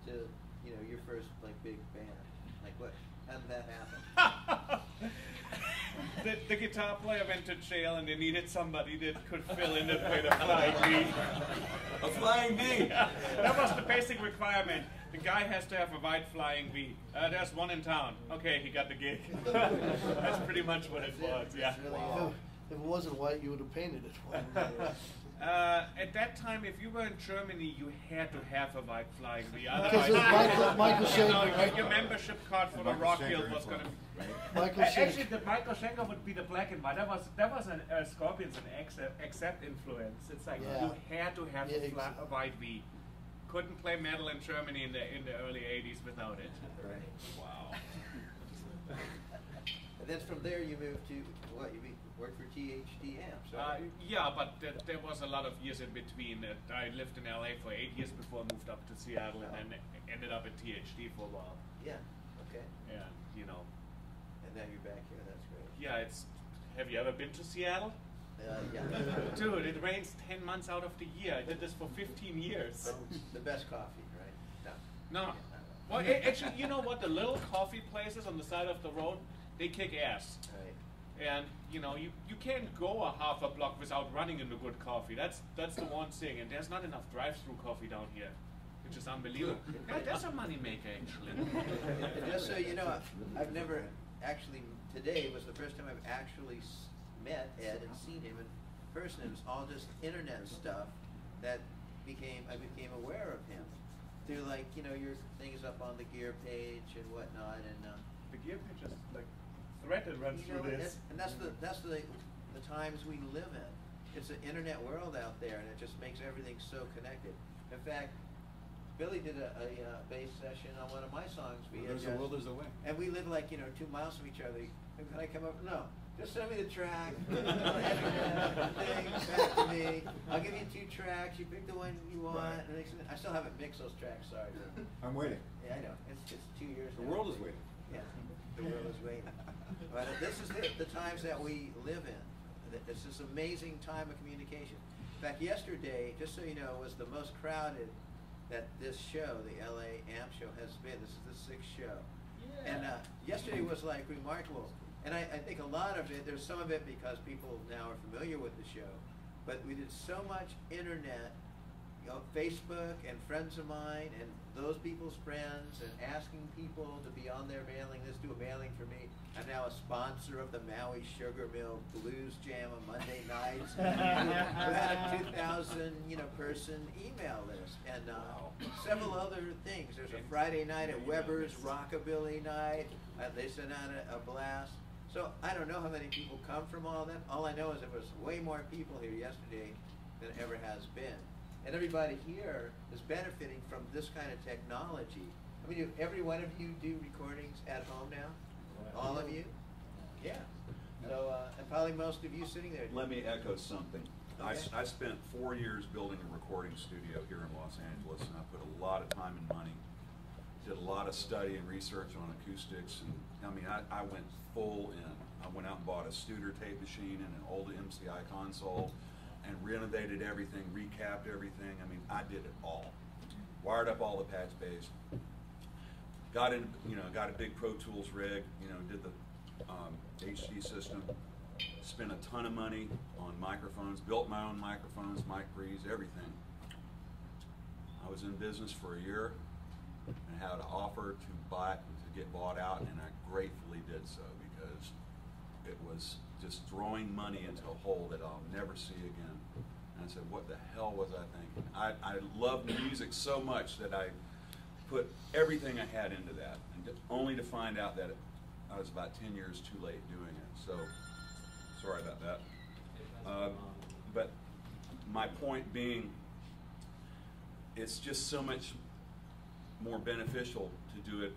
to your first like big band? Like what? How did that happen? The guitar player went to jail, and they needed somebody that could fill in and play the flying V. A flying V. Yeah, that was the basic requirement. The guy has to have a white flying V. There's one in town. Okay, he got the gig. That's pretty much what it was. Yeah. Really, If it wasn't white, you would have painted it white. At that time, if you were in Germany, you had to have a white flying V. Because Otherwise, Michael Schenker. your membership card for the Rock Guild was going to. Michael Actually, Schenker. the Michael Schenker would be the black and white. That was an Scorpions and Accept influence. It's like you had to have a white V. Couldn't play metal in Germany in the early '80s without it. Right. Wow. And then from there you moved to what? You worked for THD Amps, right? Yeah, but there was a lot of years in between. I lived in LA for 8 years before I moved up to Seattle, and then ended up at THD for a while. Yeah. Okay. And And now you're back here. That's great. yeah, have you ever been to Seattle? Yeah. Dude, it rains 10 months out of the year. I did this for 15 years. The best coffee, right? No. Well, actually, you know what? The little coffee places on the side of the road, they kick ass. Right. And you can't go a half a block without running into good coffee. That's the one thing. And there's not enough drive-through coffee down here, which is unbelievable. But that's a moneymaker, actually. And just so you know, I've never actually. Today was the first time I've actually met Ed and seen him in person. It was all just internet stuff that I became aware of him through your things up on the gear page and whatnot. And The gear page is like thread that runs through this. And that's the times we live in. It's an internet world out there, and it just makes everything so connected. In fact, Billy did a bass session on one of my songs. There's a will, there's a way. And we live 2 miles from each other. Can I come up? No. Just send me the track. Thing back to me. I'll give you 2 tracks. You pick the one you want. Right. And I still haven't mixed those tracks. Sorry. I'm waiting. Yeah, I know. It's 2 years. The now. world is waiting. Yeah, the world is waiting. But this is the times that we live in. It's this amazing time of communication. In fact, yesterday, just so you know, was the most crowded that this show, the LA Amp Show, has been. This is the 6th show. Yeah. And yesterday was remarkable. And I think a lot of it, there's some of it because people now are familiar with the show, but we did so much internet, Facebook and friends of mine and those people's friends, and asking people to be on their mailing list, do a mailing for me. I'm now a sponsor of the Maui Sugar Mill Blues Jam on Monday nights. We had a 2,000 person email list, and several other things. There's a Friday night at Weber's Rockabilly Night. They sent out a blast. So I don't know how many people come from all that. All I know is there was way more people here yesterday than ever has been. And everybody here is benefiting from this kind of technology. I mean, do every one of you do recordings at home now? All of you? Yeah. So, and probably most of you sitting there. Let me echo something. Okay. I spent 4 years building a recording studio here in Los Angeles, and I put a lot of time and money. Did a lot of study and research on acoustics, and I mean, I went full in. I went out and bought a Studer tape machine and an old MCI console, and renovated everything, recapped everything. I mean, I did it all. Wired up all the patch bays. Got in, got a big Pro Tools rig. Did the HD system. Spent a ton of money on microphones. Built my own microphones, mic pre's, everything. I was in business for a year and had an offer to get bought out, and I gratefully did so, because it was just throwing money into a hole that I'll never see again. And I said, what the hell was I thinking? I loved music so much that I put everything I had into that, and only to find out that I was about 10 years too late doing it. So, sorry about that. But my point being, it's just so much more beneficial to do it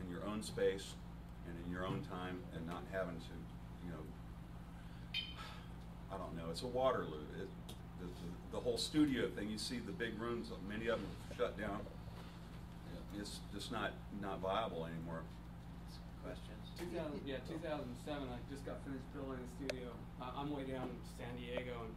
in your own space and in your own time, and not having to, I don't know, it's a Waterloo. The whole studio thing, you see the big rooms, many of them shut down. It's just not viable anymore. Questions? 2007, I just got finished building the studio. I'm way down in San Diego,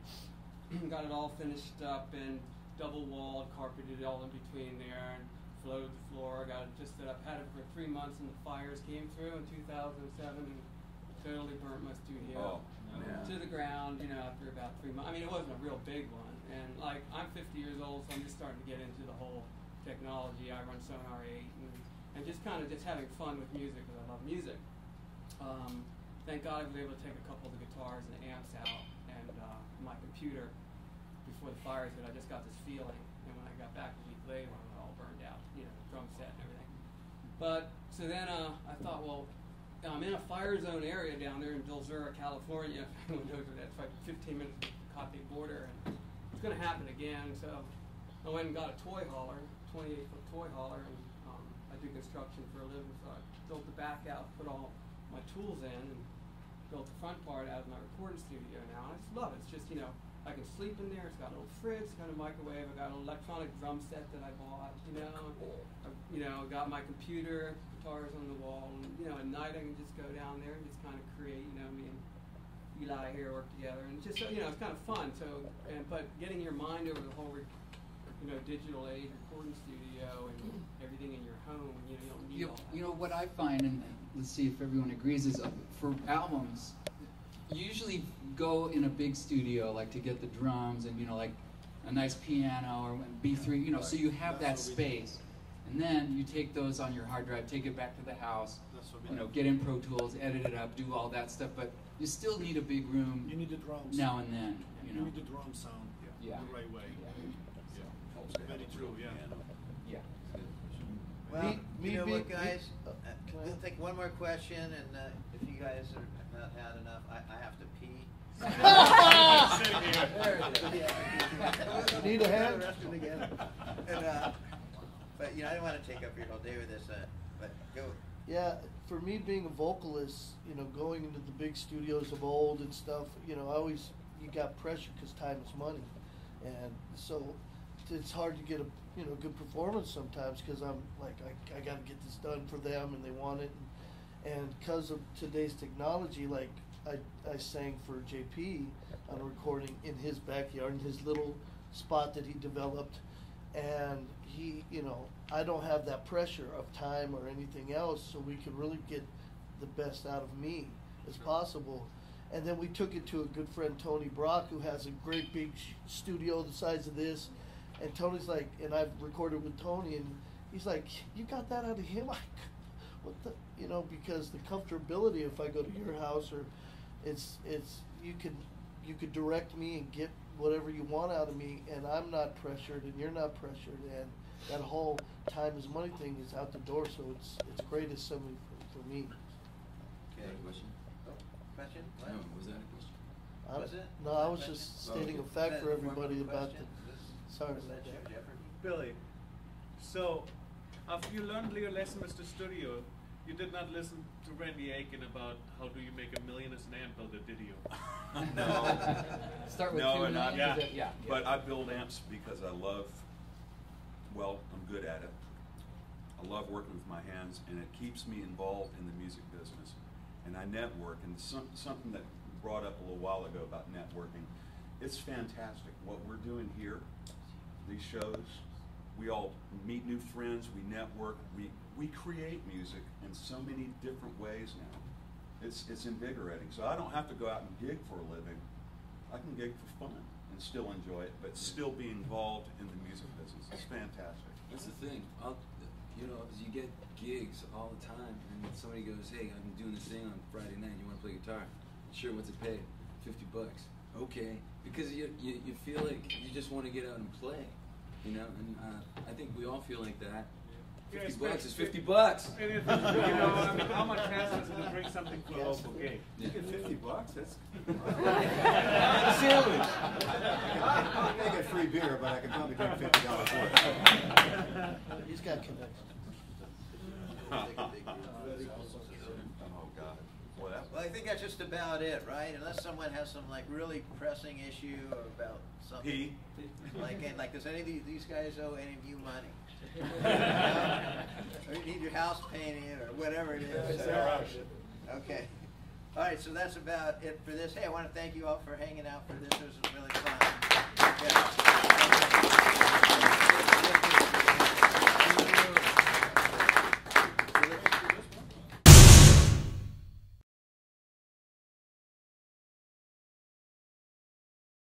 and got it all finished up and double walled, carpeted all in between there, and flowed the floor, got it just set up, had it for 3 months, and the fires came through in 2007 and totally burnt my studio to the ground, you know, after about 3 months. I mean, it wasn't a real big one, and like, I'm 50 years old, so I'm just starting to get into the whole technology. I run Sonar 8, and just kind of just having fun with music, because I love music. Thank God I was able to take a couple of the guitars and amps out, and my computer, before the fires hit, I just got this feeling, and when I got back a week later, it all burned out, you know, drum set and everything. But, so then I thought, well, I'm in a fire zone area down there in Dulzura, California. If anyone knows where that's, like 15 minutes from the Coptic border, and it's going to happen again. So I went and got a toy hauler, 28-foot toy hauler, and I do construction for a living. So I built the back out, put all my tools in, and built the front part out of my recording studio now. And I just love it. It's just, you know, I can sleep in there. It's got a little fridge, it's got a microwave. I got an electronic drum set that I bought. You know, got my computer, guitars on the wall, and you know, at night I can just go down there and just kind of create. You know, me and Eli here work together, and just, you know, it's kind of fun. So, but getting your mind over the whole, you know, digital age, recording studio, and everything in your home. You know, you don't need all that. You know what I find, and let's see if everyone agrees, is for albums, you usually go in a big studio, like to get the drums and, you know, like a nice piano or B3, you know, so you have that space. And then you take those on your hard drive, take it back to the house, you know, get in Pro Tools, edit it up, do all that stuff, but you still need a big room. You need the drums. Now and then, you know. You need the drum sound the right way. Yeah. Very true, yeah. Yeah. Well, you know what, guys? We'll take one more question, and if you guys are not had enough, I have to pee. Need a hand? But you know, I don't want to take up your whole day with this. But go. Yeah, for me being a vocalist, you know, going into the big studios of old and stuff, you know, you got pressure because time is money, and so it's hard to get a good performance sometimes because I'm like I got to get this done for them and they want it, and because of today's technology, like I sang for JP on a recording in his backyard in his little spot that he developed, and he, you know, I don't have that pressure of time or anything else, so we could really get the best out of me as possible. And then we took it to a good friend, Tony Brock, who has a great big studio the size of this. And Tony's like, and I've recorded with Tony, and he's like, you got that out of him? What the, you know, because the comfortability, if I go to your house, or it's you could direct me and get whatever you want out of me, and I'm not pressured, and you're not pressured, and that whole time is money thing is out the door. So it's great as somebody for me. Okay. Question? Question? What? No, was that a question? Was it? No, I was just stating a fact for everybody about the. Sorry Was about that that. Jeopardy? Billy, so after you learned your lesson with the studio, you did not listen to Randy Aiken about how do you make $1 million as an amp builder, did you? No. Start with No, 2 and I- million? yeah. But I build amps because I love, well, I'm good at it. I love working with my hands, and it keeps me involved in the music business. And I network, and something that brought up a little while ago about networking. It's fantastic what we're doing here, these shows. We all meet new friends, we network, we create music in so many different ways now. It's invigorating. So I don't have to go out and gig for a living. I can gig for fun and still enjoy it, but still be involved in the music business. It's fantastic. That's the thing. You know, as you get gigs all the time, and somebody goes, "Hey, I'm doing this thing on Friday night. You want to play guitar? Sure. What's it pay? $50. Okay." Because you feel like you just want to get out and play, you know. And I think we all feel like that. Yeah, $50 is $50. And if, you know, I mean, how much hassle is it to bring something to a local gig? Yeah. You get $50, that's Sandwich. I may get free beer, but I can probably take $50 for it. He's got connections. Oh, God. Well, Well, I think that's just about it, right? Unless someone has some like really pressing issue about something. Like does any of these guys owe any of you money? Or you need your house painted or whatever it is. Okay. All right, so that's about it for this. Hey, I want to thank you all for hanging out for this. It was really fun. Yeah.